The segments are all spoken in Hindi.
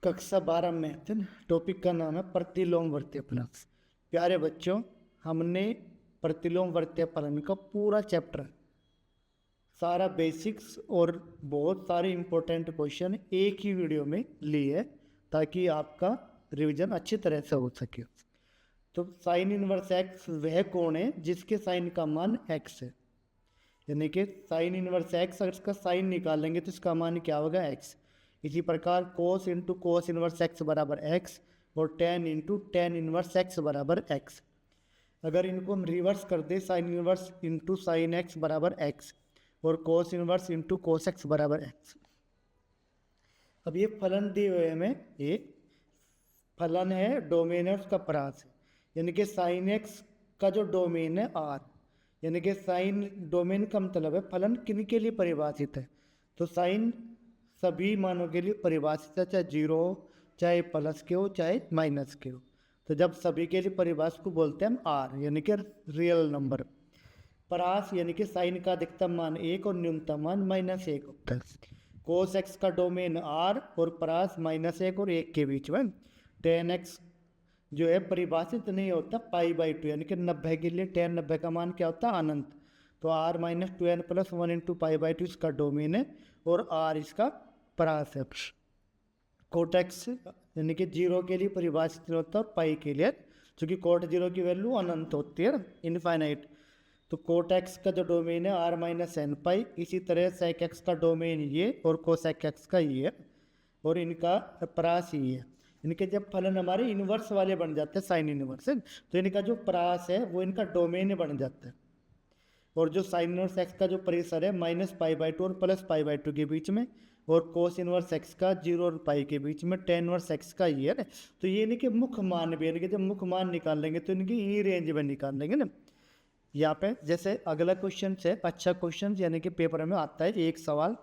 कक्षा 12 मैथ। टॉपिक का नाम है प्रतिलोमवर्ती फलन। प्यारे बच्चों, हमने प्रतिलोमवर्ती फलन का पूरा चैप्टर, सारा बेसिक्स और बहुत सारे इंपॉर्टेंट क्वेश्चन एक ही वीडियो में लिए है ताकि आपका रिवीजन अच्छी तरह से हो सके। तो साइन इनवर्स एक्स वह कोण है जिसके साइन का मान एक्स है, यानी कि साइन इनवर्स एक्स, अगर इसका साइन निकालेंगे तो इसका मान क्या होगा, एक्स। इसी प्रकार cos into cos inverse x बराबर एक्स और ten into ten inverse x बराबर एक्स। अगर इनको हम रिवर्स कर दे, sine inverse into sine x बराबर एक्स और cos inverse into cos x बराबर एक्स। अब ये फलन दिए हुए हमें, ये फलन है, डोमेन है, उसका परास है, यानी कि साइन एक्स का जो डोमेन है आर, यानी कि साइन डोमेन का मतलब है फलन किन के लिए परिभाषित है। तो साइन सभी मानों के लिए परिभाषित है, चाहे जीरो हो, चाहे प्लस के हो, चाहे माइनस के हो। तो जब सभी के लिए परिभाषा को बोलते हैं हम आर, यानी कि रियल नंबर। परास यानी कि साइन का अधिकतम मान एक और न्यूनतम मान -1 होता है। कोस एक्स का डोमेन आर और परास -1 और 1 के बीच में। टेन एक्स जो है परिभाषित नहीं होता, π/2, यानी कि 90 के लिए टेन 90 का मान क्या होता है, अनंत। तो r - 2n + 1 × π/2 इसका डोमेन है और r इसका परास है। कोट एक्स यानी कि जीरो के लिए परिभाषित होता है और पाई के लिए, क्योंकि कोट जीरो की वैल्यू अनंत होती है, इनफाइनाइट। तो कोट एक्स का जो डोमेन है r - n पाई, इसी तरह सेक एक्स का डोमेन ये और कोसेक एक्स का ये है और इनका परास ही है। इनके जब फलन हमारे इनवर्स वाले बन जाते हैं, साइन इनवर्स, तो इनका जो परास है वो इनका डोमेन बन जाता है। और जो साइन इनवर्स एक्स का जो परिसर है -π/2 और +π/2 के बीच में, और कोस इनवर्स एक्स का 0 और पाई के बीच में, टेन इनवर्स एक्स का ये है। तो ये इनके मुख्य मान भी, यानी कि जब मुख्य मान निकाल लेंगे तो इनकी ई रेंज में निकाल लेंगे ना। यहाँ पे जैसे अगला क्वेश्चन है, अच्छा क्वेश्चन, यानी कि पेपर में आता है, एक सवाल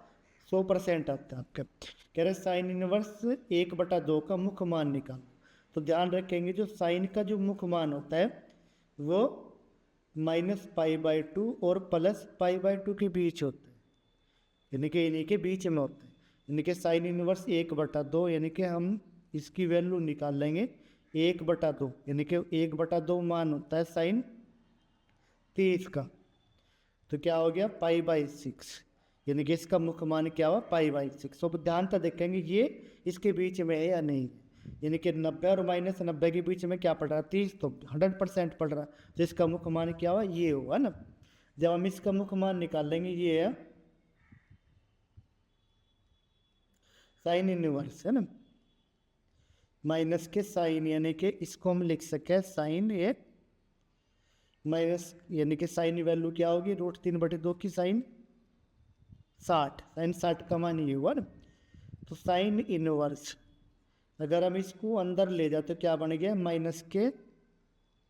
100% आता है आपके। कह रहे साइन इनवर्स 1/2 का मुख्य मान निकाल। तो ध्यान रखेंगे जो साइन का जो मुख्य मान होता है वो -π/2 और +π/2 के बीच होता है, यानी कि इन्हीं के बीच में होता है। यानी कि साइन इनवर्स 1/2, यानी कि हम इसकी वैल्यू निकाल लेंगे 1/2, यानी कि 1/2 मान होता है साइन 30 का। तो क्या हो गया, π/6, यानी कि इसका मुख्य मान क्या हुआ, π/6। तो ध्यान से देखेंगे ये इसके बीच में है या नहीं, यानी कि 90 और -90 के बीच में क्या पड़ रहा है, 30, तो 100% पड़ रहा। तो इसका मुख्य मान क्या हुआ, ये हुआ ना। जब हम इसका मुख्य मान निकाल लेंगे, ये है साइन इनवर्स, है ना, माइनस के साइन, यानी कि इसको हम लिख सके साइन ए माइनस, यानी कि साइन वैल्यू क्या होगी, √3/2 की साइन 60, साइन 60 का मान ये हुआ ना। तो साइन इनवर्स अगर हम इसको अंदर ले जाते तो क्या बन गया, माइनस के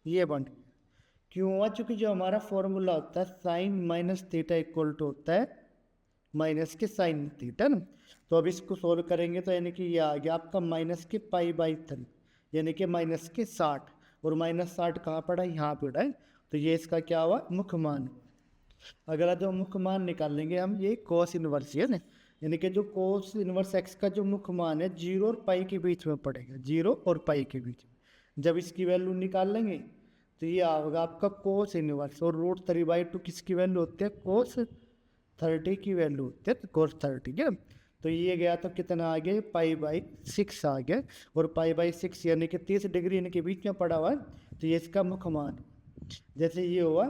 ये बन गया। क्यों हुआ, चूंकि जो हमारा फॉर्मूला होता है साइन -θ = होता है माइनस के साइन थीटा ना। तो अब इसको सोल्व करेंगे तो यानी कि ये आ गया आपका -π/3, यानी कि -60, और -60 कहाँ पड़ा, यहाँ पड़ा है। तो ये इसका क्या हुआ, मुख्य मान। अगला जो मुख्य मान निकालेंगे हम, ये कोस इनवर्स है ना, यानी कि जो कोस इनवर्स एक्स का जो मुख्य मान है 0 और पाई के बीच में पड़ेगा, 0 और पाई के बीच में। जब इसकी वैल्यू निकाल लेंगे तो ये आएगा आपका कोस इनवर्स, और √3/2 किसकी वैल्यू होती है, कोस 30 की वैल्यू होती है, तो कोस 30 है। तो ये गया तो कितना आ गया, π/6 आ गया, और π/6 यानी कि 30 डिग्री इनके बीच में पड़ा हुआ है। तो ये इसका मुख्य मान, जैसे ये हुआ,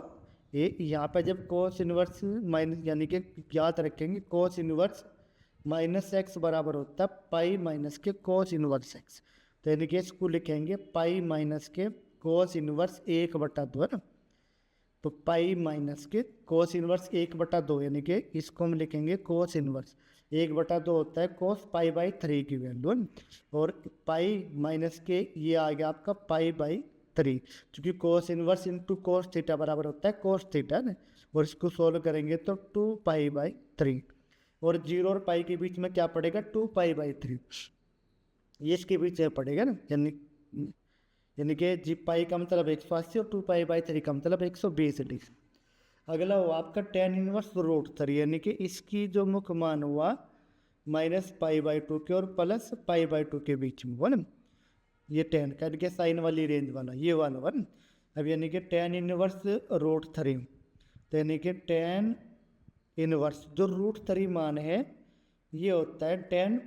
ये यहाँ पे जब कोस इनवर्स माइनस, यानी कि याद रखेंगे कोस इनवर्स -x बराबर होता है पाई माइनस के कोस इनवर्स x। तो यानी कि इसको लिखेंगे पाई माइनस के कोस इनवर्स 1/2, है ना। तो पाई माइनस के कोस इनवर्स 1/2, यानी कि इसको हम लिखेंगे कोस इनवर्स 1/2 होता है कोस π/3 की वैल्यू, और पाई माइनस के ये आ गया आपका π/3, क्योंकि कोस इनवर्स इंटू कोस थीटा बराबर होता है कोस थीटा ना। और इसको सोल्व करेंगे तो 2π/3, और 0 और पाई के बीच में क्या पड़ेगा, 2π/3, ये इसके बीच में पड़ेगा ना, यानी कि जी पाई का मतलब 180 और 2π/3 का मतलब 120 डिग्री। अगला हुआ आपका टेन इनवर्स √3, यानी कि इसकी जो मुख्य मान हुआ माइनस पाई बाई टू के और प्लस पाई बाई टू के बीच में, वन ये टेन कर के साइन वाली रेंज वाला ये वाला वन। अब यानी कि टेन इनवर्स रूट थ्री, तो यानी कि टेन इनवर्स जो रूट थ्री मान है ये होता है टेन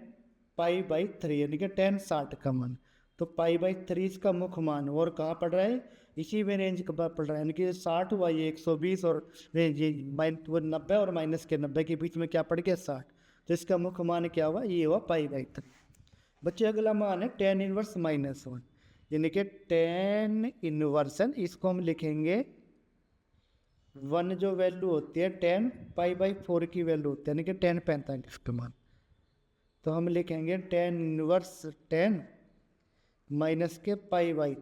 पाई बाई थ्री, यानी कि टेन 60 का मान। तो पाई बाई थ्री इसका मुख्य मान और कहाँ पड़ रहा है, इसी में रेंज का पड़ रहा है, यानी कि 60 हुआ ये 120 और रेंज ये 90 और माइनस के 90 के बीच में क्या पड़ गया 60। तो इसका मुख्य मान क्या हुआ, ये हुआ पाई बाई थ्री। बच्चे अगला मान है टेन इनवर्स माइनस वन, यानी कि टेन इनवर्सन इसको हम लिखेंगे वन जो वैल्यू होती है टेन पाई बाई फोर की वैल्यू होती है, यानी कि 10 45 का मान। तो हम लिखेंगे टेन इनवर्स टेन माइनस के पाई बाई,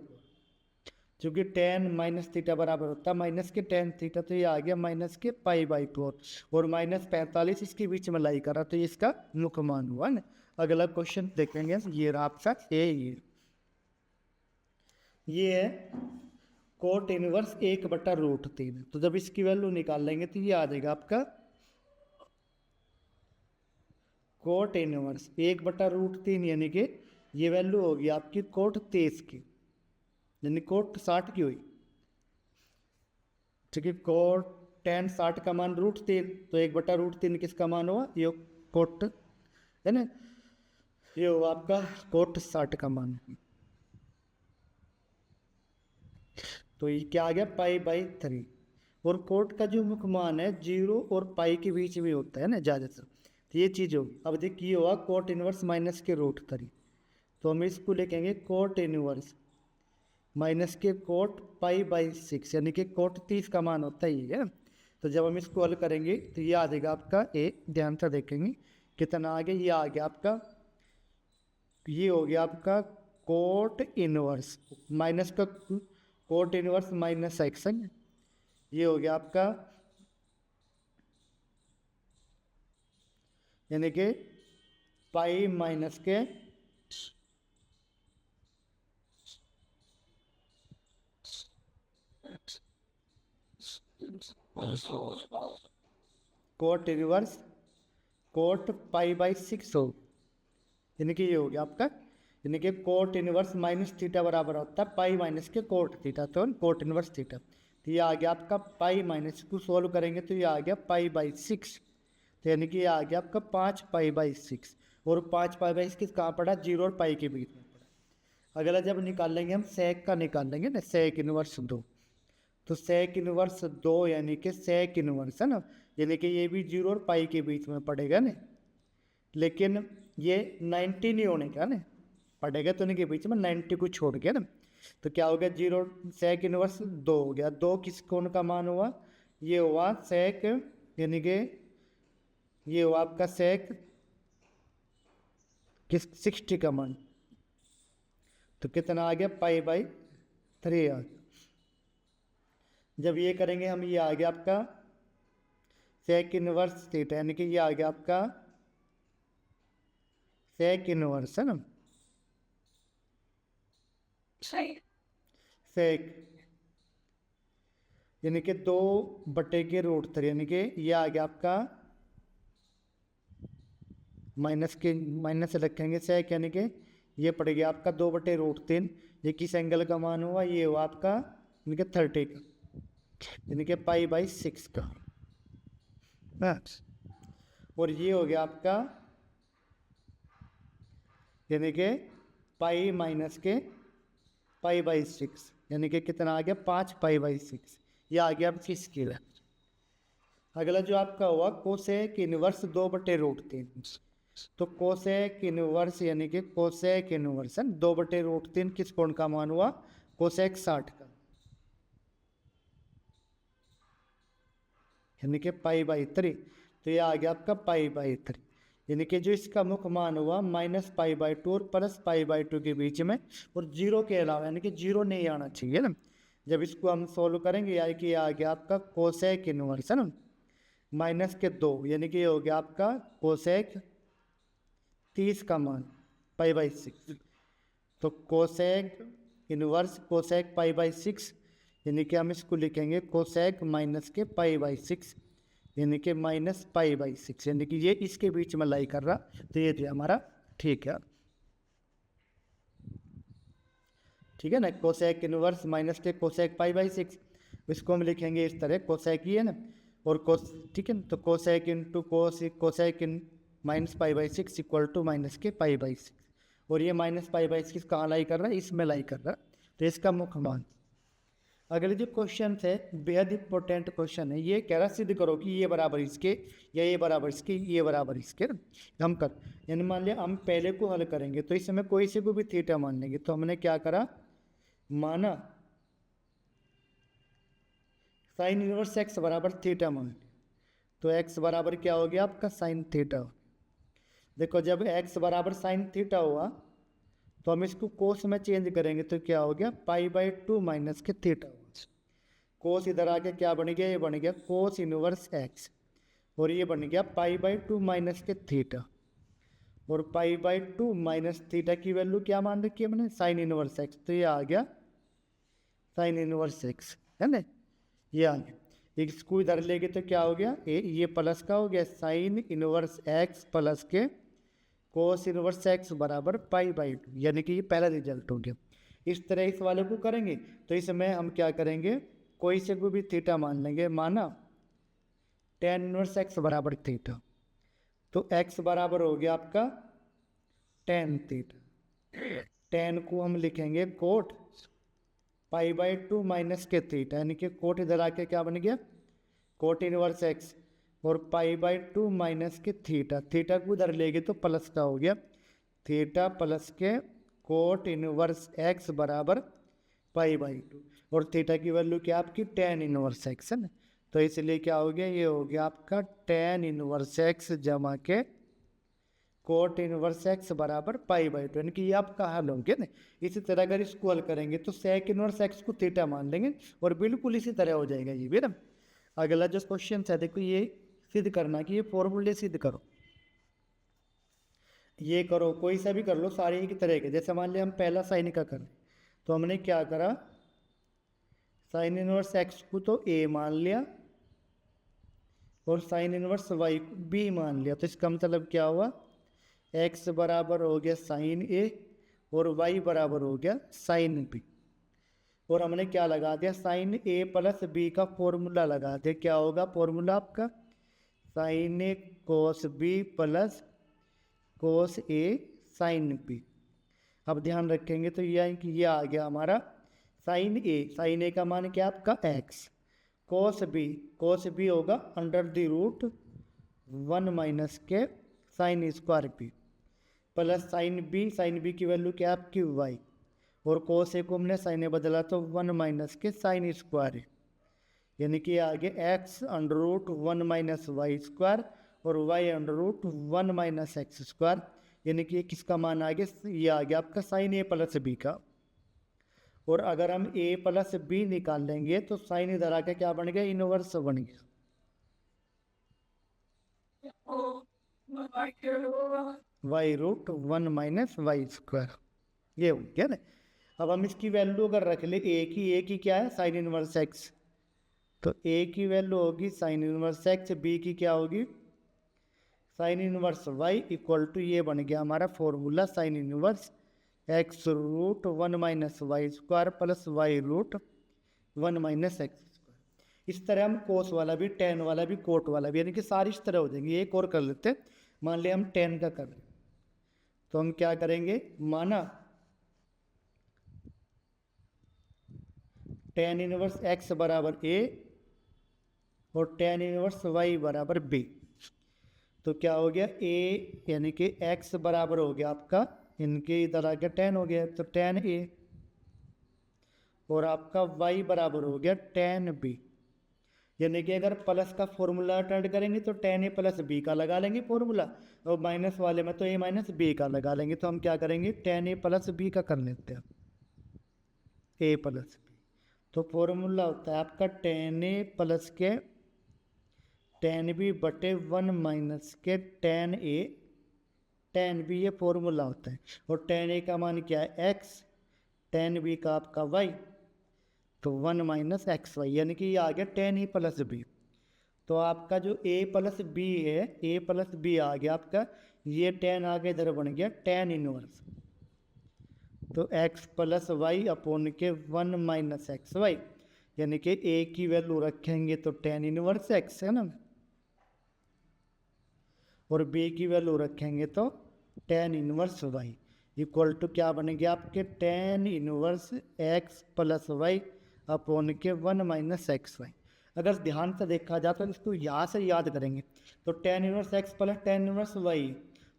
चूँकि टेन माइनस थीटा बराबर होता है माइनस के टेन थीटा, तो ये आ गया माइनस के पाई बाई फोर और माइनस 45 इसके बीच में लाई करा, तो ये इसका मुख्य मान हुआ ना। अगला क्वेश्चन देखेंगे, ये रहा आपका ये है कोट इनवर्स 1/√3। तो जब इसकी वैल्यू निकाल लेंगे तो ये आ जाएगा आपका कोट इनवर्स 1/√3, यानी कि ये वैल्यू होगी आपकी कोट 23 की, यानी कोट 60 की हुई, ठीक है। कोट टेन 60 का मान √3, तो 1/√3 किसका मान हुआ, ये कोट है ना, ये हुआ आपका कोट 60 का मान। तो ये क्या आ गया पाई बाई थ्री, और कोट का जो मुख्य मान है 0 और पाई के बीच में होता है ना ज़्यादातर, तो ये चीज़ होगी। अब देखिए ये हुआ कोट इनवर्स माइनस के √3, तो हम इसको लिखेंगे कोट इनवर्स माइनस के कोट पाई बाई 6, यानी कि कोट 30 का मान होता ही है। तो जब हम इसको हल करेंगे तो ये आ जाएगा आपका ध्यान से देखेंगे कितना आ गया, ये आ गया आपका, ये हो गया आपका कोट इनवर्स माइनस का कोट इनवर्स माइनस सेक्शन, ये हो गया आपका यानी कि पाई माइनस के cot inverse coat pi by 6 हो, यानी कि ये हो गया आपका, यानी कि कोट इनवर्स माइनस थीटा बराबर होता है पाई माइनस के कोट थीटा, तो कोट इनवर्स थीटा। तो ये आ गया आपका पाई माइनस को सोल्व करेंगे तो ये आ गया पाई बाई 6, तो यानी कि ये आ गया आपका 5 पाई बाई 6, और 5 पाई बाई 6 कहाँ पड़ा, 0 और पाई के बीच में पड़ा। अगला जब निकाल लेंगे हम सेक का निकाल लेंगे ना, सेक इनवर्स 2, तो सेक इनवर्स 2 यानी कि सेक इनवर्स है ना, यानी कि ये भी 0 और पाई के बीच में पड़ेगा ना, लेकिन ये 90 नहीं होने का ना, पड़ेगा तो इनके बीच में 90 को छोड़ गया ना, तो क्या हो गया 0 सेक इनवर्स 2 हो गया। 2 किस कोण का मान हुआ, ये हुआ सेक, यानी कि ये हुआ आपका सेक किस 60 का मान, तो कितना आ गया पाई बाई 3 आ गया। जब ये करेंगे हम, ये आ गया आपका सेक इनवर्स थीटा, यानी कि ये आ गया आपका सेक इनवर्स है ना, सेक यानी कि 2/√3, यानी कि ये आ गया आपका माइनस के माइनस रखेंगे सेक, यानी कि ये पड़ गया आपका 2/√3। ये किस एंगल का मान हुआ, ये हुआ आपका यानी कि 30 का, यानी कि पाई बाई 6 का, और ये हो गया आपका यानी कि पाई माइनस के पाई बाई 6, यानी कि कितना आ गया 5 पाई बाई 6, ये आ गया आपकी स्केल। अगला जो आपका हुआ कोसेक इनवर्स 2/√3, तो कोसेक इनवर्स यानी कि कोसेक इनवर्स 2/√3 किस कोण का मान हुआ, कोसेक 60 का, यानी कि पाई बाई 3, तो ये आ गया आपका पाई बाई 3, यानी कि जो इसका मुख्य मान हुआ माइनस पाई बाई 2 और प्लस पाई बाई 2 के बीच में, और 0 के अलावा, यानी कि 0 नहीं आना चाहिए ना। जब इसको हम सोल्व करेंगे यानी कि आ गया आपका कोसेक इनवर्स है ना माइनस के 2, यानी कि ये हो गया आपका कोसेक 30 का मान पाई बाई 6, तो cosec inverse cosec pi by 6, यानी कि हम इसको लिखेंगे कोसेक माइनस के पाई बाई 6, यानी कि -π/6, यानी कि ये इसके बीच में लाई कर रहा, तो ये जो हमारा ठीक है। ठीक है ना, कोसेक इनवर्स माइनस के कोसेक π/6, इसको हम लिखेंगे इस तरह, कोसेक ही है ना, और कोस, ठीक है ना, तो cosec into cosec in -π/6 equal to minus के π/6, और ये -π/6 कहाँ लाई कर रहा है, इसमें लाई कर रहा है, तो इसका मुख्य मान। अगले जो क्वेश्चन है बेहद इंपॉर्टेंट क्वेश्चन है, ये कह रहा सिद्ध करो कि ये बराबर इसके, या ये बराबर इसके, ये बराबर इसके। हम कर, यानी मान लिया हम पहले को हल करेंगे तो इसमें कोई से को भी थीटा मान लेंगे, तो हमने क्या करा, माना साइन इनवर्स एक्स बराबर थीटा मान, तो एक्स बराबर क्या हो गया आपका साइन थीटा। देखो जब एक्स बराबर साइन थीटा हुआ तो हम इसको कोस में चेंज करेंगे, तो क्या हो गया π/2 माइनस के थीटा। कोस इधर आके क्या बन गया, ये बन गया कोस इनवर्स एक्स, और ये बन गया π/2 माइनस के थीटा, और π/2 माइनस थीटा की वैल्यू क्या मान रखी है हमने, साइन इनवर्स एक्स, तो ये आ गया साइन इनवर्स एक्स, है ना, ये आ गया। इसको इधर लेके तो क्या हो गया, ये प्लस का हो गया साइन इनवर्स एक्स प्लस के कोस इनवर्स एक्स बराबर π/2, यानी कि ये पहला रिजल्ट हो गया। इस तरह इस वाले को करेंगे तो इसमें हम क्या करेंगे, कोई से को भी थीटा मान लेंगे, माना tan इनवर्स एक्स बराबर थीटा, तो x बराबर हो गया आपका tan थीटा, tan को हम लिखेंगे कोट π/2 माइनस के थीटा, यानी कि कोट इधर आके क्या बन गया कोट इनवर्स एक्स, और π/2 माइनस के थीटा, थीटा को उधर ले गए तो प्लस का हो गया, थीटा प्लस के कोट इनवर्स एक्स बराबर π/2, और थीटा की वैल्यू क्या आपकी tan इनवर्स एक्स है ना, तो इसलिए क्या हो गया, ये हो गया आपका tan इनवर्स एक्स जमा के कोट इनवर्स एक्स बराबर π/2, यानी कि ये आपका हल हो गया ना। इसी तरह अगर इसको हल करेंगे तो सेक इनवर्स एक्स को थीटा मान लेंगे, और बिल्कुल इसी तरह हो जाएगा ये भी ना। अगला जो क्वेश्चन है देखो, ये सिद्ध करना कि ये फॉर्मूले सिद्ध करो, ये करो कोई सा भी कर लो, सारे एक तरह के। जैसे मान लिया हम पहला साइन का करें, तो हमने क्या करा, साइन इनवर्स एक्स को तो ए मान लिया, और साइन इनवर्स वाई को बी मान लिया, तो इसका मतलब क्या हुआ, एक्स बराबर हो गया साइन ए, और वाई बराबर हो गया साइन बी, और हमने क्या लगा दिया, साइन ए प्लस बी का फॉर्मूला लगा दिया। क्या होगा फॉर्मूला आपका, साइन ए कोस बी प्लस कोस ए साइन बी। अब ध्यान रखेंगे तो ये आ गया हमारा साइन ए का मान क्या आपका एक्स, कोस बी होगा √1 माइनस के sine square b, plus sine b की वैल्यू क्या आपकी वाई, और कोस ए को हमने साइन ए बदला तो 1 माइनस के साइन स्क्वायर, यानी कि आगे एक्स √1 माइनस वाई स्क्वायर, और वाई √1 माइनस एक्स स्क्वायर, यानी कि किसका मान आ गया, ये आ गया आपका साइन ए प्लस बी का। और अगर हम ए प्लस बी निकाल लेंगे तो साइन इधर आके क्या बन गया, इनवर्स बन गया, y√1 माइनस वाई स्क्वायर, ये हो गया ना। अब हम इसकी वैल्यू अगर रख ले, ए की क्या है साइन इनवर्स एक्स, तो ए की वैल्यू होगी साइन इनवर्स एक्स, बी की क्या होगी sine inverse y, equal to ये बन गया हमारा formula sine inverse x√1 minus y square plus y√1 minus x square. इस तरह हम कोस वाला भी, टेन वाला भी, कोट वाला भी, यानी कि सारी इस तरह हो जाएंगे। एक और कर लेते हैं, मान लिया हम टेन का कर रहे, तो हम क्या करेंगे, माना टेन इनवर्स एक्स बराबर ए और टेन इनवर्स वाई बराबर बी, तो क्या हो गया ए, यानी कि एक्स बराबर हो गया आपका, इनके इधर आ गया टेन हो गया, तो टेन ए, और आपका y बराबर हो गया टेन बी, यानी कि अगर प्लस का फॉर्मूला अटेंड करेंगे तो टेन ए प्लस बी का लगा लेंगे फॉर्मूला, और माइनस वाले में तो ए माइनस बी का लगा लेंगे। तो हम क्या करेंगे, टेन ए प्लस बी का कर लेते हैं, ए प्लस बी, तो फॉर्मूला होता है आपका टेन ए प्लस के टेन बी बटे 1 माइनस के टेन ए टेन बी, ये फॉर्मूला होता है। और टेन ए का मान क्या है एक्स, टेन बी का आपका वाई, तो 1 माइनस एक्स वाई, यानी कि ये आ गया टेन ए प्लस बी। तो आपका जो a प्लस बी है, a प्लस बी आ गया आपका, ये tan आगे इधर बन गया tan इनवर्स, तो x प्लस वाई अपॉन के 1 माइनस एक्स वाई, यानी कि a की वैल्यू रखेंगे तो tan इनवर्स x है ना, और b की वैल्यू रखेंगे तो tan inverse y equal to क्या बनेंगे आपके tan inverse x plus y upon के 1 माइनस एक्स वाई। अगर ध्यान से देखा जाए तो इसको यहाँ से याद करेंगे तो tan inverse x plus tan inverse y,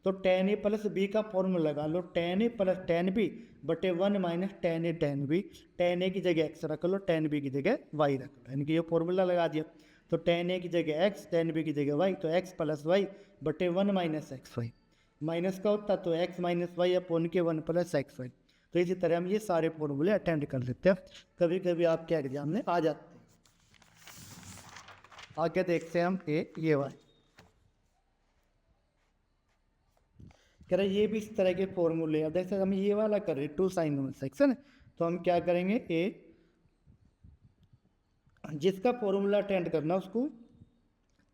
तो tan a प्लस बी का फॉर्मूला लगा लो, tan a plus tan b बटे 1 minus tan a tan b, tan a की जगह x रख लो, tan b की जगह y रख लो, यानी कि ये फॉर्मूला लगा दिया। तो tan a की जगह x, tan b की जगह y, तो x प्लस वाई बटे 1 माइनस एक्स वाई, माइनस का होता तो x माइनस वाई अपॉन के 1 प्लस एक्स वाई। तो इसी तरह हम ये सारे फॉर्मूले अटेंड कर लेते हैं, कभी कभी आपके एग्जाम में आ जाते हैं। आगे देखते हैं हम ये वाले, कह रहे ये भी इस तरह के फॉर्मूले हैं। जैसे हम ये वाला कर रहे 2 sin इनवर्स x है ना, तो हम क्या करेंगे जिसका फॉर्मूला अटेंड करना उसको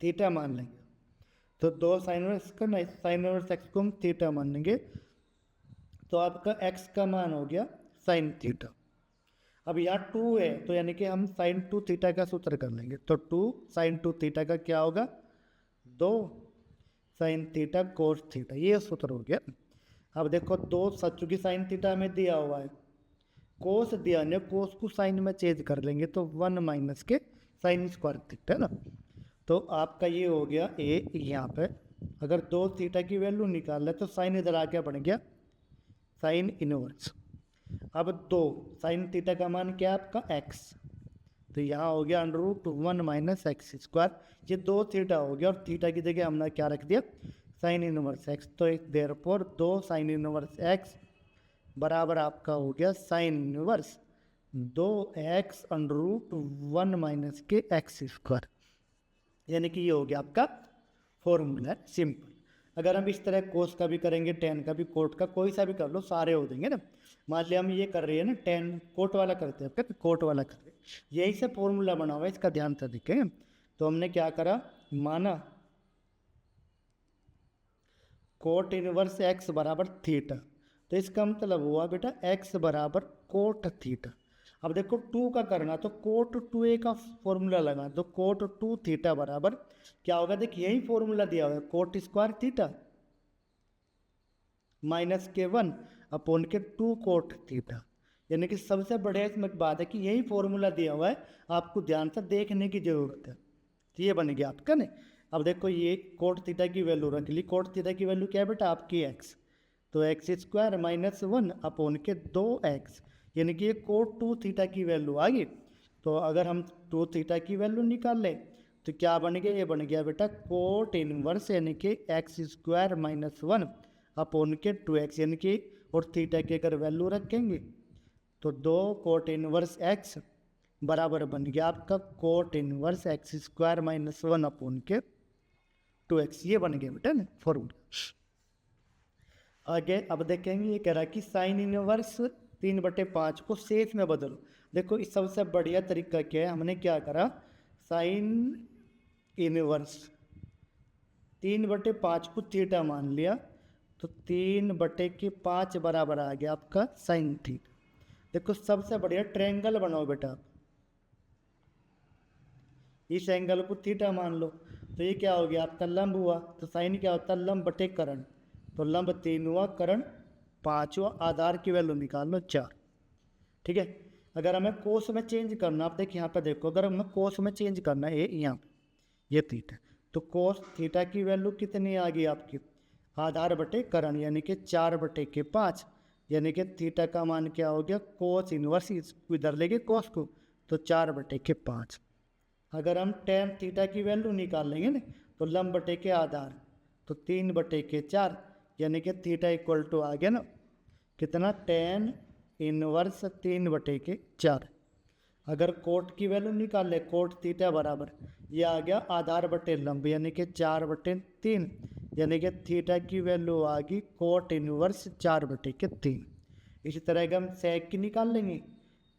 थीटा मान लेंगे, तो 2 sin इनवर्स का sin इनवर्स x को हम थीटा मान लेंगे, तो आपका x का मान हो गया sin थीटा। अब यहाँ 2 है तो यानी कि हम sin 2 थीटा का सूत्र कर लेंगे, तो 2 sin 2 थीटा का क्या होगा 2 sin थीटा cos थीटा, ये सूत्र हो गया। अब देखो 2 चूंकि sin थीटा में दिया हुआ है, कोस दिया ने कोस को साइन में चेंज कर लेंगे तो 1 माइनस के साइन स्क्वायर थीटा है ना, तो आपका ये हो गया यहाँ पे अगर 2 थीटा की वैल्यू निकाल ले तो साइन इधर आके बन गया साइन इनवर्स। अब 2 साइन थीटा का मान क्या है आपका x, तो यहाँ हो गया √1 माइनस एक्स स्क्वायर, ये 2 थीटा हो गया और थीटा की जगह हमने क्या रख दिया साइन इनवर्स x, तो देयरफॉर 2 साइन इनवर्स x बराबर आपका हो गया साइन इनवर्स 2x √1 माइनस के एक्स स्क्वायर, यानी कि ये हो गया आपका फॉर्मूला सिंपल। अगर हम इस तरह कोस का भी करेंगे, टेन का भी, कोट का, कोई सा भी कर लो, सारे हो देंगे ना। मान लिया हम ये कर रहे हैं ना, टेन कोट वाला करते हैं, क्या कोट वाला कर रहे हैं, यही से फॉर्मूला बना हुआ है, इसका ध्यान से देखें। तो हमने क्या करा, माना कोट इनवर्स x बराबर थीटा, तो इसका मतलब हुआ बेटा x बराबर कोट थीटा। अब देखो 2 का करना तो कोट 2a का फॉर्मूला लगा, तो कोट 2 थीटा बराबर क्या होगा, देखिए यही फॉर्मूला दिया हुआ है, कोट स्क्वायर थीटा माइनस के 1 अपॉन के 2 कोट थीटा, यानी कि सबसे बढ़िया इसमें बात है कि यही फॉर्मूला दिया हुआ है, आपको ध्यान से देखने की जरूरत है। तो ये बन गया आपका नहीं। अब देखो ये कोट थीटा की वैल्यू रख ली, कोट थीटा की वैल्यू क्या है बेटा आपकी x, तो एक्स स्क्वायर माइनस 1 अपॉन के 2x, यानी कि ये कोट 2 थीटा की वैल्यू आ गई। तो अगर हम 2 थीटा की वैल्यू निकाल लें तो क्या बन गया, ये बन गया बेटा कोट इनवर्स यानी कि एक्स स्क्वायर माइनस 1 अपॉन के 2x, यानी कि और थीटा की अगर वैल्यू रखेंगे तो 2 कोट इनवर्स x बराबर बन गया आपका cot inverse x square minus 1 upon के 2x, ये बन गया बेटा ना फॉर्मूला। आगे अब देखेंगे, ये कह रहा है कि साइन इनवर्स 3/5 को शेष में बदलो। देखो इस सबसे बढ़िया तरीका क्या है, हमने क्या करा, साइन इनवर्स 3/5 को थीटा मान लिया, तो 3/5 बराबर आ गया आपका साइन थीटा। देखो सबसे बढ़िया ट्रायंगल बनाओ बेटा, इस एंगल को थीटा मान लो, तो ये क्या हो गया आपका लंब हुआ, तो साइन क्या होता है लंब बटे करण, तो लंब 3 हुआ, करण 5 हुआ, आधार की वैल्यू निकाल लो 4। ठीक है, अगर हमें कोस में चेंज करना, आप देखिए यहाँ पे देखो, अगर हमें कोस में चेंज करना है यहाँ पे ये थीटा, तो कोस थीटा की वैल्यू कितनी आ गई आपकी, आधार बटे करण, यानी कि 4/5, यानी कि थीटा का मान क्या हो गया, कोस इनवर्स इधर लेके कोस को, तो 4/5। अगर हम टेन थीटा की वैल्यू निकाल लेंगे ना, तो लंब बटे के आधार, तो 3/4, यानी कि थीटा इक्वल टू आ गया ना कितना, टेन इनवर्स 3/4। अगर कोट की वैल्यू निकाल ले, कोट थीटा बराबर ये आ गया आधार बटे लंब, यानी कि 4/3, यानी कि थीटा की वैल्यू आ गई कोट इनवर्स 4/3। इसी तरह अगर हम सेक की निकाल लेंगे,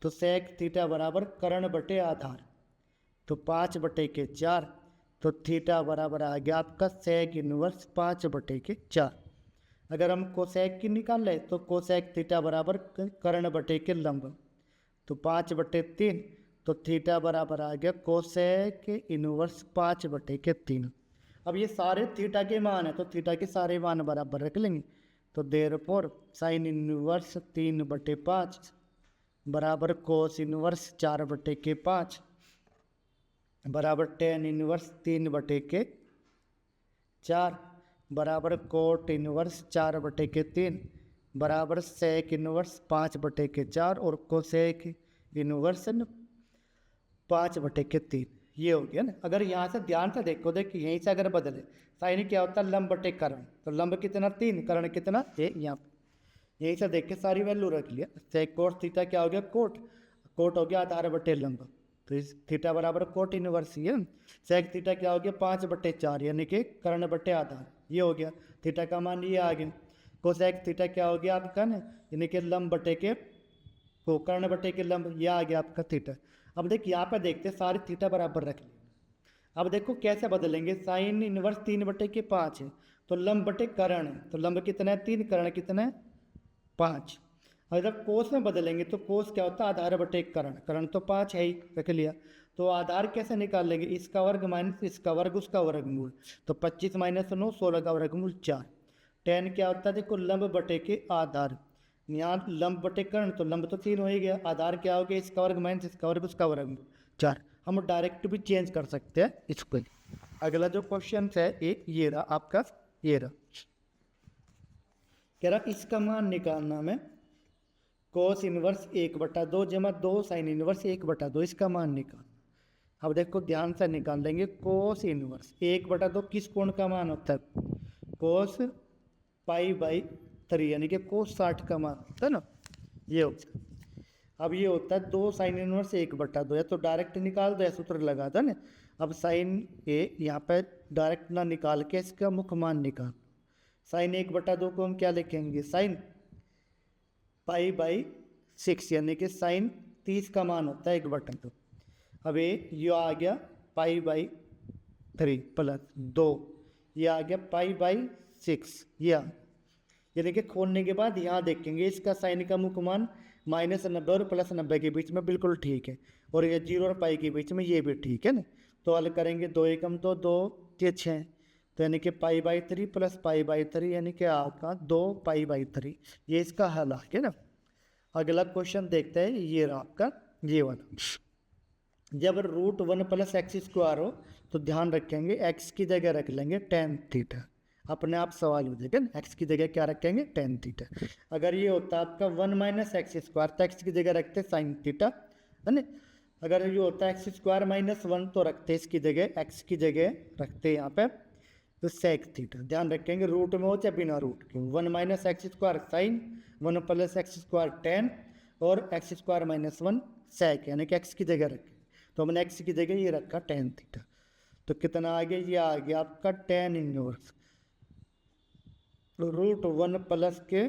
तो सेक थीटा बराबर करण बटे आधार, तो 5/4, तो थीटा बराबर आ गया आपका सेक इनवर्स 5/4। अगर हम कोसेक की निकाल ले तो कोसेक थीटा बराबर कर्ण बटे के लंब, तो 5/3, तो थीटा बराबर आ गया कोसेक इनवर्स 5/3। अब ये सारे थीटा के मान है तो थीटा के सारे मान बराबर रख लेंगे, तो देयरफॉर साइन इनवर्स 3/5 बराबर कोस इनवर्स 4/5 बराबर टेन इनवर्स 3/4 बराबर कोट इनवर्स 4/3 बराबर सेक इनवर्स 5/4 और कोसेक इनवर्स 5/3। ये हो गया ना। अगर यहाँ से ध्यान से देखो, देखिए यहीं से अगर बदले साइन क्या होता है लंब बटे कर्ण, तो लंब कितना 3, कर्ण कितना 1, यहाँ यहीं से देख के सारी वैल्यू रख लिया। सेक कोट थीटा क्या हो गया कोट, कोट हो गया आधार बटे लंब, तो इस थीटा बराबर कोट इनवर्स ही है। सेक थीटा क्या हो गया 5/4 यानी कि कर्ण बटे आधार, ये हो गया थीटा का मान ये आ गया। कोसेक थीटा क्या हो गया आपका ना यानी कि लंब बटे के को कर्ण बटे के लंब, ये आ गया आपका थीटा। अब देखिए यहाँ पे देखते सारी थीटा बराबर रख लिया। अब देखो कैसे बदलेंगे, साइन इनवर्स 3/5 है तो लंब बटे कर्ण है, तो लंब कितना है 3, कर्ण कितना है 5। अगर कोस में बदलेंगे तो कोस क्या होता है आधार बटे कर्ण, कर्ण तो 5 है ही, रख लिया। तो आधार कैसे निकाल लेंगे, इसका वर्ग माइनस इसका वर्ग उसका वर्गमूल, तो 25 - 9 16 का वर्गमूल 4। टेन क्या होता है देखो लंब बटे के आधार, यहाँ लंब बटे कर्ण तो लंब तो 3 हो ही गया, आधार क्या हो गया इसका वर्ग माइनस इसका वर्ग उसका वर्गमूल 4। हम डायरेक्ट भी चेंज कर सकते हैं इसको। अगला जो क्वेश्चन है एक ये रहा आपका, ये रहा कह रहा इसका मान निकालना में कोस इनवर्स 1/2 जमा 2 साइन इनवर्स 1/2, इसका मान निकाल। अब देखो ध्यान से निकाल लेंगे, कोस इनवर्स 1/2 किस कोण का मान होता है, कोस π/3 यानी कि कोस 60 का मान होता है ना, ये होता है। अब ये होता है 2 साइन इनवर्स 1/2, या तो डायरेक्ट निकाल दो या सूत्र लगा था ना। अब साइन ए यहाँ पे डायरेक्ट ना निकाल के इसका मुख्य मान निकाल, साइन 1/2 को हम क्या लिखेंगे साइन π/6 यानी कि साइन 30 का मान होता है 1/2। अब ये आ गया π/3 प्लस 2, ये आ गया π/6, यानी कि खोलने के बाद यहाँ देखेंगे इसका साइन का मुख्य मान -90 और +90 के बीच में बिल्कुल ठीक है, और ये 0 और पाई के बीच में ये भी ठीक है ना। तो हल करेंगे 2 एकम तो 2 ये 6, तो यानी कि π/3 प्लस π/3 यानी कि आपका 2 π/3, ये इसका हल आ गया ना। अगला क्वेश्चन देखते हैं, ये रहा आपका ये वाला। जब √1 + x² हो तो ध्यान रखेंगे x की जगह रख लेंगे tan थीटा, अपने आप सवाल हो जाएगा ना, x की जगह क्या रखेंगे tan थीटा। अगर ये होता आपका 1 - x² तो x की जगह रखते sin थीटा है ना। अगर ये होता x² - 1 तो रखते इसकी जगह x की जगह रखते यहाँ पे तो sec थीटा। ध्यान रखेंगे रूट में हो चाहे बिना रूट के, 1 - x² sin, 1 + x² tan और x² - 1 sec यानी कि x की जगह रखें, तो हमने x की जगह ये रखा tan थीटा। तो कितना आ गया, ये आ गया आपका tan इनवर्स √1 प्लस के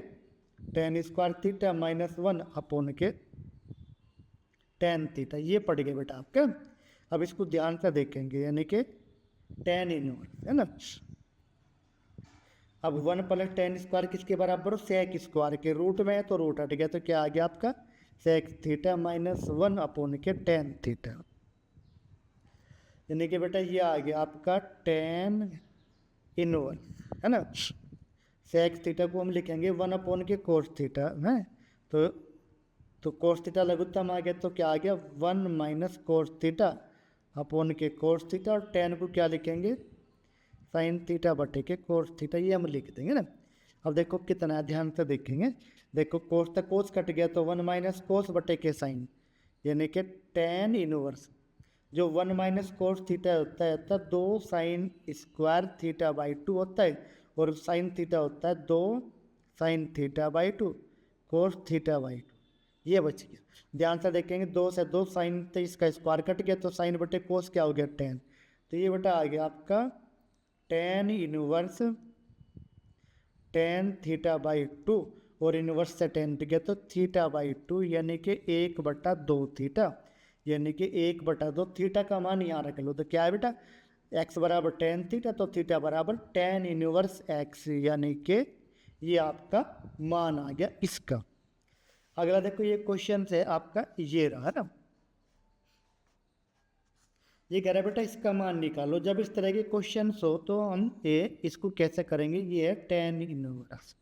tan² थीटा -1 अपॉन के tan थीटा, ये पड़ गया बेटा आपका। अब इसको ध्यान से देखेंगे यानी कि tan इनवर्स है ना। अब 1 + tan² किसके बराबर हो, sec² के, रूट में है तो रूट हट गया, तो क्या आ गया आपका sec थीटा -1 अपॉन के tan थीटा, यानी कि बेटा ये आ गया आपका tan इनवर्स है ना। sec थीटा को हम लिखेंगे 1 अपॉन के cos थीटा है, तो cos थीटा लघुत्तम आ गया, तो क्या आ गया 1 - cos थीटा अपॉन के cos थीटा, और tan को क्या लिखेंगे sin थीटा बटे के cos थीटा, ये हम लिख देंगे ना। अब देखो कितना है, ध्यान से देखेंगे, देखो cos तक cos कट गया तो 1 - cos बटे के sin, यानी कि tan इनवर्स जो 1 - cos थीटा होता है 2 sin² थीटा/2 होता है, और sin थीटा होता है 2 sin थीटा/2 cos थीटा/2, ये बच गया। ध्यान से देखेंगे 2 से 2 sin, तो इसका स्क्वायर कट गया तो sin बटे cos क्या हो गया tan, तो ये बेटा आ गया आपका tan इनवर्स tan थीटा/2, और इनवर्स से tan गया तो थीटा/2 यानी कि 1/2 थीटा, यानी कि 1/2 थीटा का मान यहाँ रख लो, तो क्या है बेटा एक्स बराबर टेन थीटा, तो थीटा बराबर टेन इनवर्स एक्स, यानी कि ये आपका मान आ गया इसका। अगला देखो ये क्वेश्चन है आपका, ये रहा ना, ये कह रहा है बेटा इसका मान निकालो। जब इस तरह के क्वेश्चन हो तो हम इसको कैसे करेंगे, ये है टेन इनवर्स।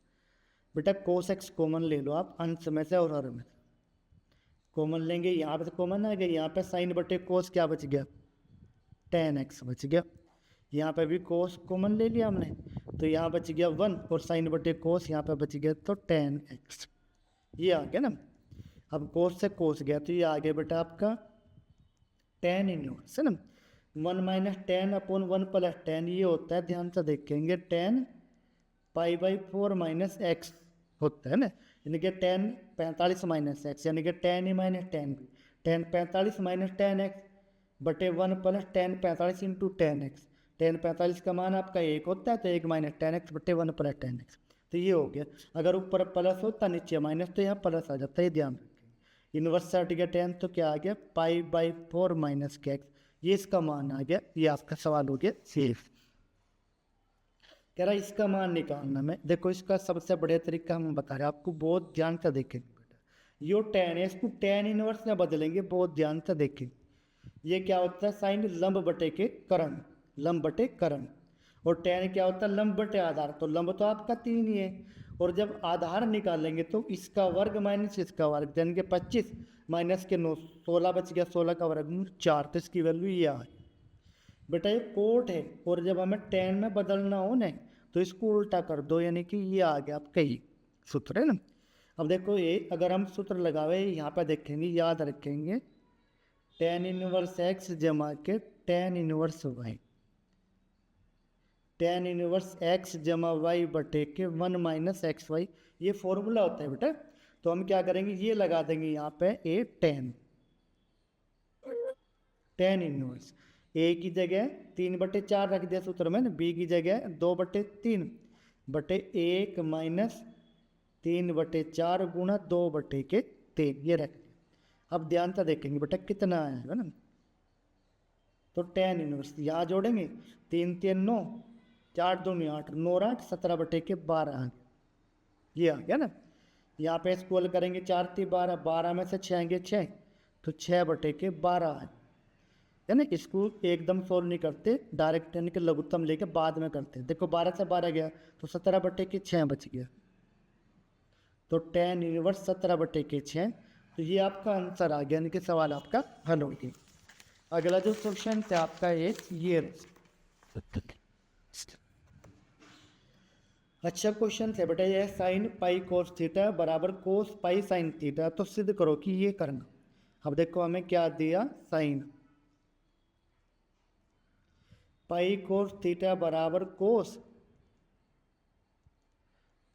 बेटा कोस एक्स कॉमन ले लो आप, अंश में से और हर में कॉमन लेंगे, यहाँ पे कॉमन आ गया, यहाँ पे साइन बटे कोस क्या बच गया, टेन एक्स बच गया। यहाँ पे भी कोस कॉमन ले लिया हमने, तो यहाँ बच गया वन, और साइन बटे कोस यहाँ पे बच गया तो टेन एक्स, ये आ गया ना। अब कोस से कोस गया तो ये आ गया बेटा आपका टेन इनवर्स है ना। One minus ten upon one plus ten, ये होता है, ध्यान से देखेंगे, ten pi by four minus x होता है ना, यानी कि टेन 45 माइनस एक्स, यानी कि टेन ही माइनस टेन भी, टेन 45 माइनस टेन एक्स बटे one plus ten 45 into ten x. Ten 45 का मान आपका एक होता है, तो एक माइनस टेन एक्स बटे वन प्लस टेन एक्स, तो ये हो गया। अगर ऊपर प्लस होता नीचे माइनस तो यहाँ प्लस आ जाता है, ध्यान रखें। इनवर्स से हट गया टेन, तो क्या आ गया पाई बाई फोर माइनस के एक्स, ये इसका मान आ गया। ये आपका सवाल हो गया सेफ। कह रहा इसका मान निकालना में, देखो इसका सबसे बढ़िया तरीका हम बता रहे हैं आपको, बहुत ध्यान से देखें बेटा। यो टेन है, इसको टेन इनवर्स में बदलेंगे, बहुत ध्यान से देखें। ये क्या होता है, साइन लंब बटे के करण, लंब बटे करण, और टेन क्या होता है, लंब बटे आधार, तो लंब तो आपका तीन ही है, और जब आधार निकालेंगे तो इसका वर्ग माइनस इसका वर्ग, यानी कि 25 माइनस के 9, 16 बच गया, 16 का वर्ग 4, तो इसकी वैल्यू ये आ बेटा। ये कोट है, और जब हमें टेन में बदलना हो ना तो इसको उल्टा कर दो, यानी कि ये आ गया आपका ये सूत्र है ना। अब देखो ये अगर हम सूत्र लगावे यहाँ पे देखेंगे, याद रखेंगे, टेन इनवर्स एक्स जमा के tan inverse y, tan inverse x जमा वाई बटे के वन माइनस एक्स वाई, ये फॉर्मूला होता है बेटा। तो हम क्या करेंगे, ये लगा देंगे यहाँ पे ए टेन, टेन इनवर्स ए की जगह 3/4 रख दिया सूत्र में, बी की जगह 2/3 बटे 1 माइनस 3/4 गुणा 2/3, ये रख दिया। अब ध्यान से देखेंगे बेटा कितना आएगा ना, तो टेन इनवर्स यहाँ जोड़ेंगे, 3 3 9, 4 2 8, 9 8 17/12 आ गया, ये आ गया ना। यहाँ पे स्क्वायर करेंगे, 4 3 12, 12 में से 6 आएंगे 6, तो 6/12 आ, है ना। इसको एकदम सोल्व नहीं करते, डायरेक्ट यानी कि लघुत्तम लेके बाद में करते हैं। देखो 12 से 12 गया तो 17/6 बच गया, तो टेन इनवर्स 17/6, तो ये आपका आंसर आ गया, यानी कि सवाल आपका हल हो गया। अगला जो क्वेश्चन है आपका ये अच्छा क्वेश्चन है बेटा, ये साइन पाई कोस थीटा बराबर कोस पाई साइन थीटा, तो सिद्ध करो कि ये करना। अब देखो हमें क्या दिया, साइन पाई कोस थीटा बराबर कोस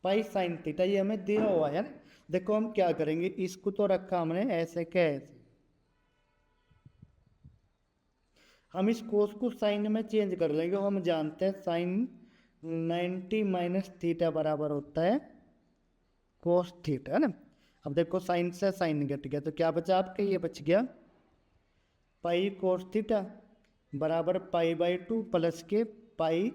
पाई साइन थीटा, ये हमें दिया हुआ है। देखो हम क्या करेंगे, इसको तो रखा हमने ऐसे क्या ऐसे, हम इस कोस को साइन में चेंज कर लेंगे। हम जानते हैं साइन 90 माइनस थीटा बराबर होता है कोस थीटा, है ना। अब देखो साइन से साइन घट गया, तो क्या बचा आपका, ये बच गया पाई कोस थीटा बराबर पाई बाई 2 प्लस के पाई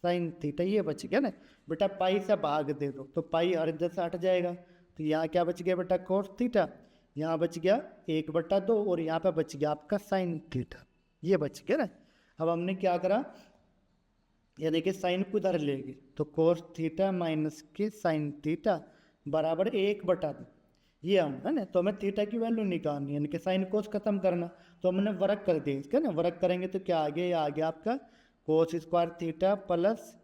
साइन थीटा, ये बच गया ना बेटा। पाई से भाग दे दो तो पाई हर इधर से हट जाएगा, तो यहाँ क्या बच गया बेटा, कोस थीटा, यहाँ बच गया 1/2, और यहाँ पे बच गया आपका साइन थीटा, ये बच गया ना। अब हमने क्या करा, यानी कि साइन को इधर लेंगे, तो कोस थीटा माइनस के साइन थीटा बराबर 1/2, ये हम है ना। तो हमें थीटा की वैल्यू निकालनी, यानी कि साइन कोस खत्म करना, तो हमने वर्ग कर दिया इसका ना। वर्ग करेंगे तो क्या आ गया, ये आ गया आपका cos square theta plus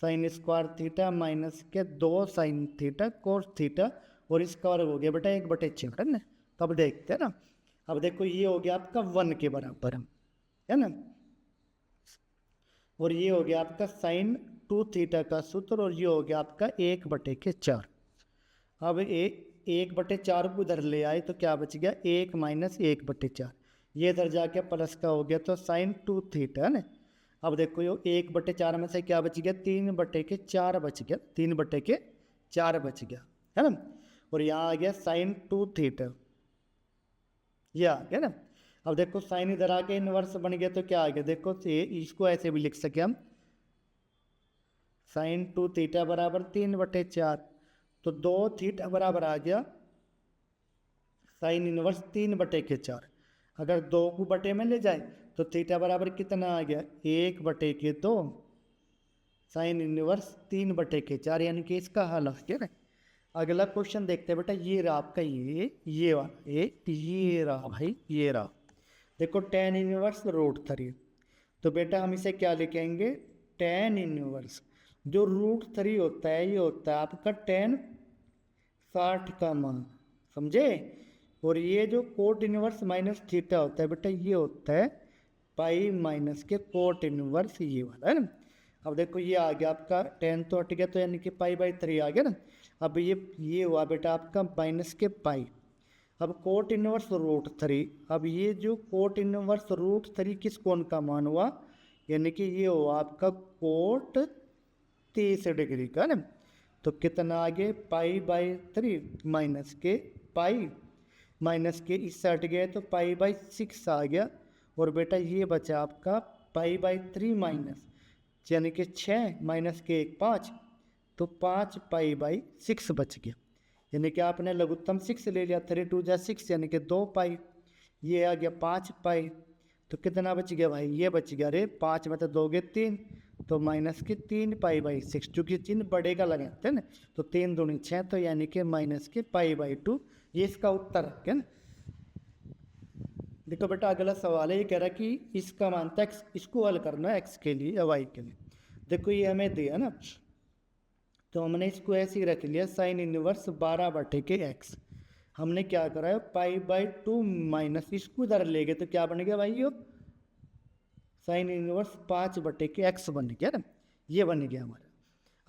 sine square theta minus के 2 साइन थीटा कोस थीटा, और इसका वर्ग हो गया बेटा 1/6, है ना। तो अब देखते हैं ना, अब देखो ये हो गया आपका 1 के बराबर, है ना, और ये हो गया आपका साइन 2 थीटा का सूत्र, और ये हो गया आपका 1/4। अब 1/4 को इधर ले आए तो क्या बच गया, 1 माइनस 1/4, ये इधर जाके प्लस का हो गया, तो साइन 2 थीटा, है ना। अब देखो ये 1/4 में से क्या बच गया, 3/4 बच गया, 3/4 बच गया, है ना। और यहाँ आ गया साइन 2 थीटा, ये आ गया ना। अब देखो साइन इधर आके इनवर्स बन गया तो क्या आ गया, देखो इसको ऐसे भी लिख सके हम, साइन 2 थीटा बराबर 3/4, तो 2 थीटा बराबर आ गया साइन इनवर्स 3/4। अगर 2 को बटे में ले जाए तो थीटा बराबर कितना आ गया, 1/2 साइन इनवर्स 3/4, यानी कि इसका हल आ गया ना। अगला क्वेश्चन देखते हैं बेटा, ये रहा आपका ये वाला ये रहा भाई, ये रहा देखो tan इनवर्स √3। तो बेटा हम इसे क्या लिखेंगे, tan इनवर्स जो √3 होता है ये होता है आपका tan 60 का मान, समझे। और ये जो कोट इनवर्स माइनस थीटा होता है बेटा ये होता है पाई माइनस के कोट इनवर्स, ये वाला है ना। अब देखो ये आ गया आपका tan तो हट गया, तो यानी कि पाई/3 आ गया ना। अब ये हुआ बेटा आपका माइनस के पाई। अब कोट इनवर्स √3, अब ये जो कोट इनवर्स √3 किस कोण का मान हुआ, यानी कि ये हुआ आपका कोट 30 डिग्री का ना। तो कितना आगे पाई/3 माइनस के पाई, माइनस के इससे हट गया तो पाई/6 आ गया। और बेटा ये बचा आपका पाई/3 माइनस, यानी कि 6 माइनस के 1 5, तो 5 पाई/6 बच गया। यानी कि आपने लघुत्तम 6 ले लिया, 3 2 जा 6 यानी कि 2 पाई, ये आ गया 5 पाई। तो कितना बच गया भाई, ये बच गया, अरे 5 में तो 2 गए 3, तो माइनस के 3 पाई/6, चूँकि चिन्ह बड़े का लगाते हैं ना, तो 3 दूनी 6, तो यानी कि माइनस के पाई/2, ये इसका उत्तर है क्या ना। देखो बेटा अगला सवाल है, ये कह रहा है कि इसका मान था x, इसको हल करना है x के लिए या y के लिए। देखो ये हमें दिया ना, तो हमने इसको ऐसे ही रख लिया साइन इनवर्स 12/x। हमने क्या करा है पाई/2 माइनस, इसको इधर ले गए तो क्या बन गया भाई, साइन इनवर्स 5/x बन गया ना, ये बन गया हमारा।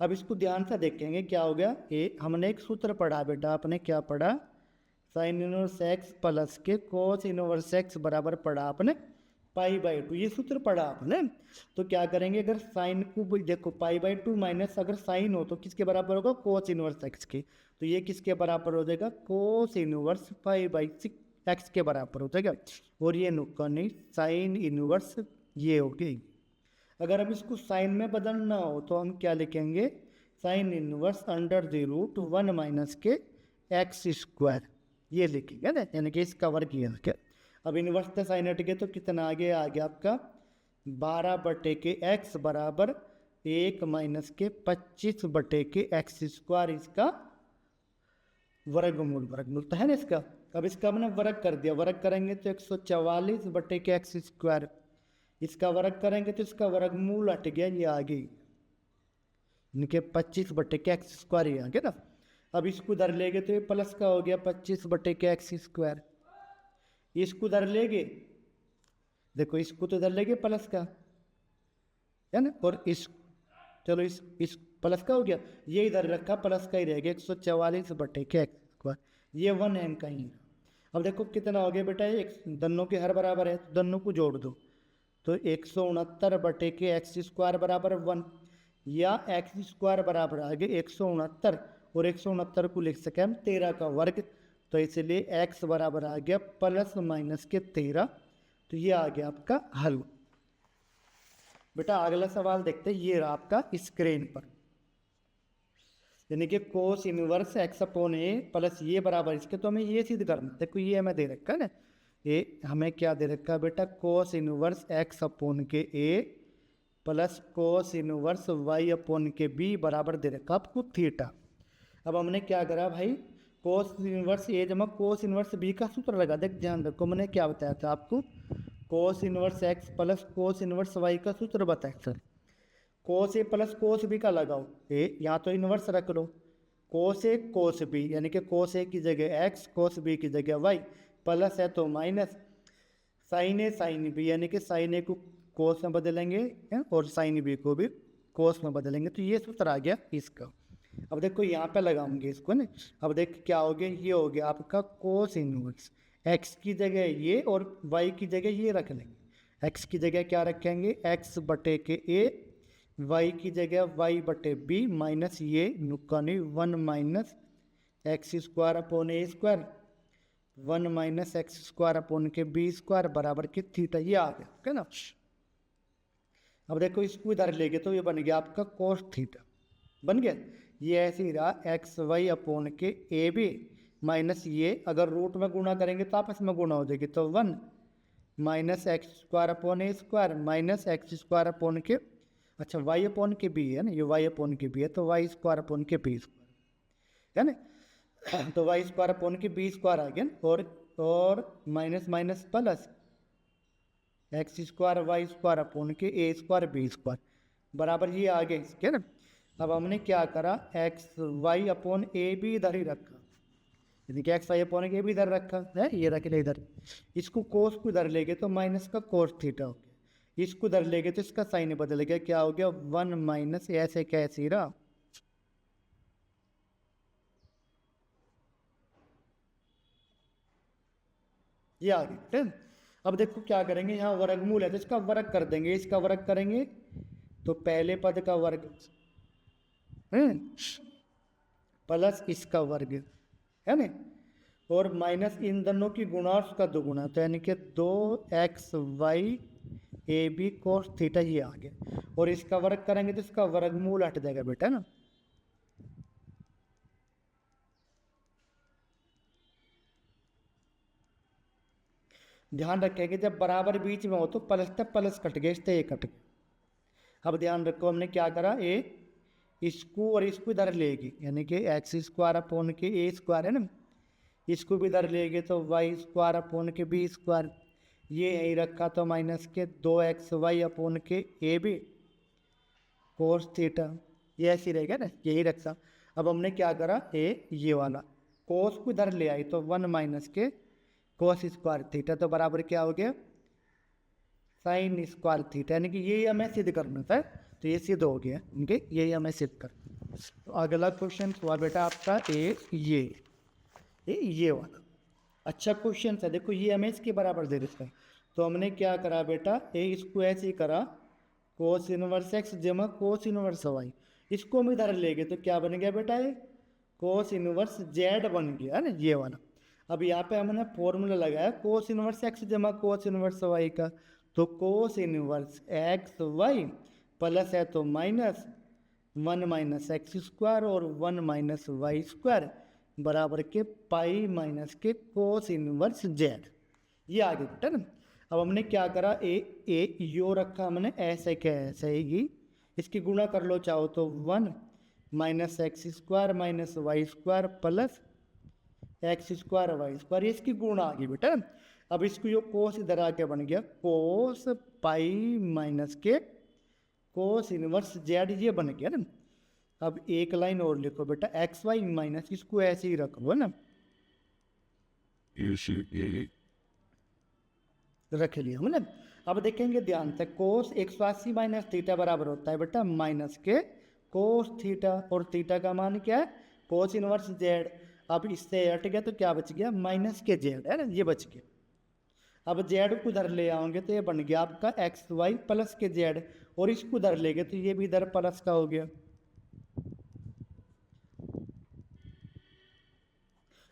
अब इसको ध्यान से देखेंगे क्या हो गया, हमने एक सूत्र पढ़ा बेटा, आपने क्या पढ़ा, साइन इनवर्स x प्लस के कोस इनवर्स x बराबर पढ़ा आपने पाई/2, ये सूत्र पढ़ा आपने। तो क्या करेंगे, अगर साइन को देखो पाई/2 माइनस अगर साइन हो तो किसके बराबर होगा, कोस इनवर्स x के, तो ये किसके बराबर हो जाएगा, कोस इनवर्स पाई/6 x के बराबर हो जाएगा। और ये नुक्का नहीं, साइन इनवर्स ये हो गई। अगर अब इसको साइन में बदलना हो तो हम क्या लिखेंगे, साइन इनवर्स √1 माइनस के x², ये लिखेंगे ना, यानी कि इसका वर्ग ये क्या। अब इनवर्स से साइन हट गए तो कितना आगे आ गया आपका 12/x बराबर 1 माइनस के 25/x², इसका वर्गमूल तो है ना इसका। अब इसका हमने वर्ग कर दिया, वर्ग करेंगे तो 144/x², इसका वर्ग करेंगे तो इसका वर्गमूल हट गया, ये आ गई इनके 25/x², ये आ गया ना। अब इसको उधर ले गए तो ये प्लस का हो गया 25/x², इसको उधर ले गए, देखो इसको तो इधर ले गए प्लस का है ना, और इस चलो इस प्लस का हो गया, ये इधर रखा प्लस का ही रह गया 144/x², ये 1 m का ही। अब देखो कितना हो गया बेटा, एक दोनों के हर बराबर है, दोनों को जोड़ दो, तो 169/x² बराबर 1, या x² बराबर आ गया 169, और 169 को लिख सके हम 13 का वर्ग, तो इसलिए x बराबर आ गया प्लस माइनस के 13, तो ये आ गया आपका हल। बेटा अगला सवाल देखते हैं, ये रहा आपका स्क्रीन पर, यानी कि कोस इनवर्स x/a प्लस ये बराबर इसके, तो हमें ये सिद्ध करना, देखो ये हमें दे रखा है ना, ये हमें क्या दे रखा है बेटा, cos inverse x/a plus cos inverse y/b बराबर दे रखा आपको थीटा। अब हमने क्या करा भाई, कोस इनवर्स a जमा कोस इनवर्स b का सूत्र लगा, देख ध्यान रखो, मैंने क्या बताया था आपको, cos inverse x plus cos inverse y का सूत्र बताया sir, cos a plus cos b का लगाओ, यहाँ तो इनवर्स रख लो, कोस a कोस b, यानी कि कोस a की जगह x, कोस b की जगह y, प्लस है तो minus, sine a sine b, यानी कि साइन a को कोस में बदलेंगे और साइन b को भी कोस में बदलेंगे, तो ये सूत्र आ गया इसका। अब देखो यहाँ पे लगाऊंगे इसको ना, अब देख क्या हो गया, ये हो गया आपका कोस इनवर्स, x की जगह ये और y की जगह ये रख लेंगे, x की जगह क्या रखेंगे x/a, y की जगह y/b माइनस ये नुक्कानी 1 minus x² upon a², 1 minus x square upon के बी स्क्वायर बराबर के थीटा, ये आ गया, ओके ना। अब देखो इसको इधर ले गए तो ये बन गया आपका कोस थीटा, बन गया। ये ऐसे ही रहा एक्स वाई अपॉन के ए बी माइनस ये अगर रूट में गुणा करेंगे तो आपस में गुणा हो जाएगी, तो 1 minus x square upon a square minus x square upon के, अच्छा वाई अपॉन के बी है ना, ये वाई अपॉन के बी है तो वाई स्क्वायर अपॉन के बी स्क्वायर है ना, तो वाई स्क्वायर अपॉन के बी स्क्वायर आ गया, और minus minus plus x square y square upon के ए स्क्वायर बी स्क्वायर बराबर ये आ गया इसके ना। अब हमने क्या करा, एक्स वाई अपॉन ए भी इधर ही रखा, यानी कि एक्स वाई अपॉन ए भी इधर रखा है, ये रख ले इधर। इसको कोस को इधर ले गए तो माइनस का कोस थीटा हो गया, इसको इधर ले गए तो इसका साइन बदल गया, क्या हो गया 1 माइनस ऐसे कैसे रहा, ये आ गया, ठीक। अब देखो क्या करेंगे, यहाँ वर्गमूल है तो इसका वर्ग कर देंगे, इसका वर्ग करेंगे तो पहले पद का वर्ग प्लस इसका वर्ग है ना, और माइनस इन दोनों की गुणा और उसका दोगुना, तो यानी कि 2x y a b cos theta, ये आ गया। और इसका वर्ग करेंगे तो इसका वर्गमूल हट जाएगा बेटा ना, ध्यान रखेंगे जब बराबर बीच में हो तो प्लस तक प्लस कट गए, इससे ये कट गए। अब ध्यान रखो हमने क्या करा, ए इसको और इसको इधर लेगी, यानी कि एक्स स्क्वायर अपॉन के ए स्क्वायर है ना, इसको भी इधर ले गए तो वाई स्क्वायर अपॉन के बी स्क्वायर, ये यही रखा तो माइनस के 2x वाई अपॉन के ए बी कोस थीटा, ये ऐसे ही रहेगा ना, यही रखा। अब हमने क्या करा, ये वाला कोस को इधर ले आई तो 1 माइनस के कोस स्क्वायर थीटा, तो बराबर क्या हो गया साइन स्क्वायर थीटा, यानी कि ये हमें सिद्ध करना था, तो ये सिद्ध हो गया, इनके यही हमें सिद्ध कर। तो अगला क्वेश्चन हुआ बेटा आपका ये वाला अच्छा क्वेश्चन था, देखो ये हमें इसके बराबर दे देता है, तो हमने क्या करा बेटा, इसको ऐसे ही करा कोस इनवर्स एक्स जमा कोस इनवर्स वाई, इसको हम इधर ले गए तो क्या बन गया बेटा, ये कोस इनवर्स जेड बन गया है ना, ये वाला। अब यहाँ पे हमने फॉर्मूला लगाया कोस इनवर्स एक्स जमा कोस इनवर्स वाई का, तो cos inverse x y plus है तो माइनस 1 माइनस एक्स स्क्वायर और 1 माइनस वाई स्क्वायर बराबर के पाई माइनस के कोस इनवर्स जेड, ये आ गया बेटा ना। अब हमने क्या करा, यो रखा हमने ऐसे के ऐसे ही, इसकी गुणा कर लो चाहो तो 1 minus x square minus y square plus x square y square, इसकी गुणा आ गई बेटा। अब इसको यो कोस इधर आके बन गया कोस पाई माइनस के कोस इनवर्स जेड, ये बन गया ना। अब एक लाइन और लिखो बेटा, एक्स वाई माइनस, इसको ऐसे ही रखो है ना, रख लिया हमने। अब देखेंगे ध्यान से, कोस 180 माइनस थीटा बराबर होता है बेटा माइनस के कोस थीटा, और थीटा का मान क्या है कोस इनवर्स जेड। अब इससे हट गया तो क्या बच गया माइनस के जेड है ना, ये बच गया। अब जेड को उधर ले आओगे तो ये बन गया आपका एक्स वाई प्लस के जेड, और इसको उधर ले गए तो ये भी इधर प्लस का हो गया।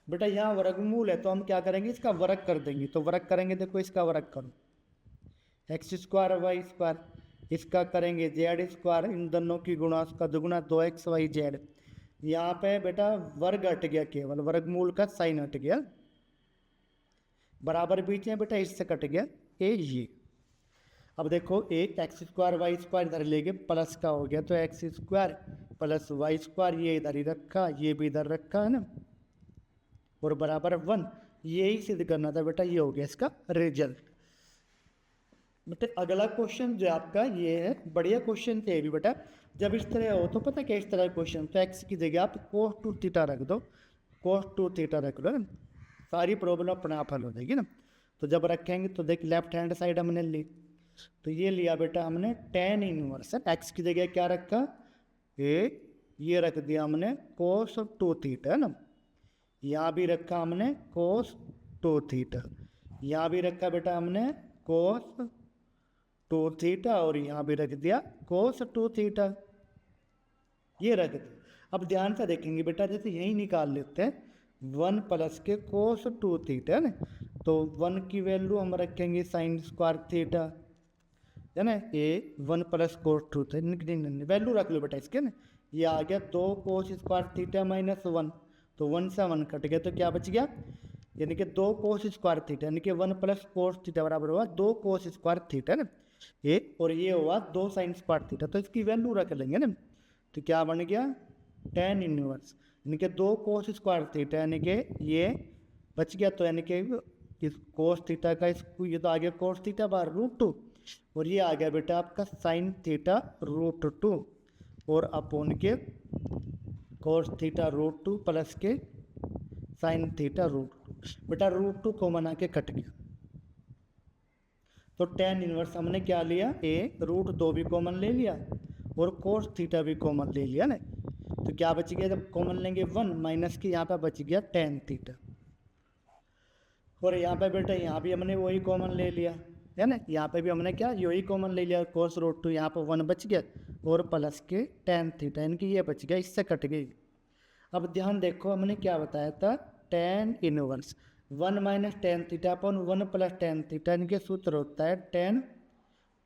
बेटा यहाँ वर्गमूल है तो हम क्या करेंगे, इसका वर्ग कर देंगे, तो वर्ग करेंगे देखो इसका वर्ग करो, एक्स स्क्वायर वाई स्क्वायर, इसका करेंगे जेड स्क्वायर, इन दोनों की गुणा उसका दुगुना 2x वाई जेड। यहाँ पे बेटा वर्ग हट गया, केवल वर्गमूल का साइन हट गया, बराबर बीच में बेटा इससे कट गया ये। अब देखो एक एक्स स्क्वायर वाई स्क्वायर इधर ले गए प्लस का हो गया, तो x square plus y square, ये इधर ही रखा ये भी इधर रखा है ना, और बराबर 1, यही सिद्ध करना था बेटा, ये हो गया इसका रिजल्ट। बेटा अगला क्वेश्चन जो आपका ये है, बढ़िया क्वेश्चन थे भी बेटा। जब इस तरह हो तो पता क्या इस तरह क्वेश्चन, तो एक्स की जगह आप कोस 2 थीटा रख दो, कोस 2 थीटा रख लो ना, सारी प्रॉब्लम अपने आप हल हो जाएगी ना। तो जब रखेंगे तो देख लेफ्ट हैंड साइड हमने ली, तो ये लिया बेटा हमने tan इनवर्स, एक्स की जगह क्या रखा, ये रख दिया हमने कोस 2 थीटा ना, यहाँ भी रखा हमने कोस 2 थीटा, यहाँ भी रखा बेटा हमने कोस 2 थीटा, और यहाँ भी रख दिया कोस 2 थीटा, ये रख दिया। अब ध्यान से देखेंगे बेटा, जैसे यही निकाल लेते हैं 1 प्लस के कोस 2 थीटा है ना। तो 1 की वैल्यू हम रखेंगे साइन स्क्वायर थीटा है ना, ये 1 प्लस कोस 2 था, वैल्यू रख लो बेटा इसके ना। ये आ गया 2 कोस स्क्वायर थीटा माइनस 1, तो 1 से 1 कट गया, तो क्या बच गया, यानी कि 2 कोस स्क्वायर थीटा, यानी कि 1 प्लस कोस थीटा बराबर हुआ 2 कोस स्क्वायर थीटा ना, ये और ये हुआ 2 साइन स्क्वायर थीटा, तो इसकी वैल्यू रख लेंगे ना। तो क्या बन गया tan इनवर्स, यानी कि 2 कोस स्क्वायर थीटा, यानी कि ये बच गया, तो यानी कि इस कोस थीटा का इसको ये तो आ गया कोस थीटा बार √2, और ये आ गया बेटा आपका साइन थीटा √2 और अपोन के कोस थीटा √2 प्लस के साइन थीटा √2, बेटा √2 कॉमन आके कट गया, तो tan इनवर्स हमने क्या लिया, ए √2 भी कॉमन ले लिया और कोस थीटा भी कॉमन ले लिया ना। तो क्या बच गया, जब कॉमन लेंगे 1 माइनस के यहाँ पे बच गया tan थीटा, और यहाँ पे बेटा यहाँ भी हमने वही कॉमन ले लिया है ना, यहाँ पे भी हमने क्या यही कॉमन ले लिया, कोस √2 यहाँ पर 1 बच गया और प्लस के tan थीटा, यानी कि ये बच गया, इससे कट गई। अब ध्यान देखो हमने क्या बताया था, tan inverse 1 minus tan theta upon 1 plus tan theta, इनके सूत्र होता है tan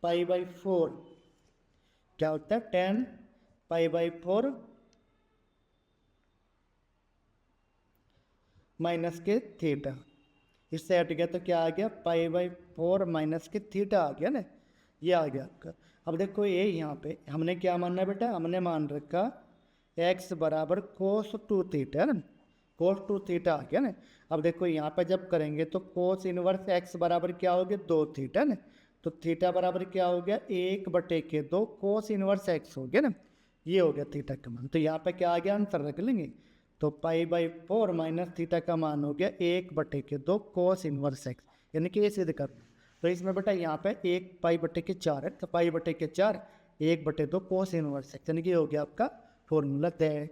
π/4, क्या होता है tan π/4 माइनस के थीटा, इससे हट गया तो क्या आ गया π/4 माइनस के थीटा आ गया ना, ये आ गया आपका। अब देखो ये यहाँ पे हमने क्या मानना है बेटा, हमने मान रखा x बराबर कोस 2 थीटा है ना, कोस 2 थीटा आ गया ना। अब देखो यहाँ पे जब करेंगे तो कोस इनवर्स x बराबर क्या हो गया 2 थीटा ना, तो थीटा बराबर क्या हो गया 1/2 कोस इनवर्स x हो गया ना, ये हो गया थीटा का मान। तो यहाँ पे क्या आ गया आंसर रख लेंगे, तो π/4 माइनस थीटा का मान हो गया 1/2 कोस इनवर्स x, यानी कि ये सिद्ध कर। तो इसमें बेटा यहाँ पे 1 π/4 है, तो π/4 1/2 कोस इनवर्स x, यानी कि हो गया आपका फॉर्मूला तय।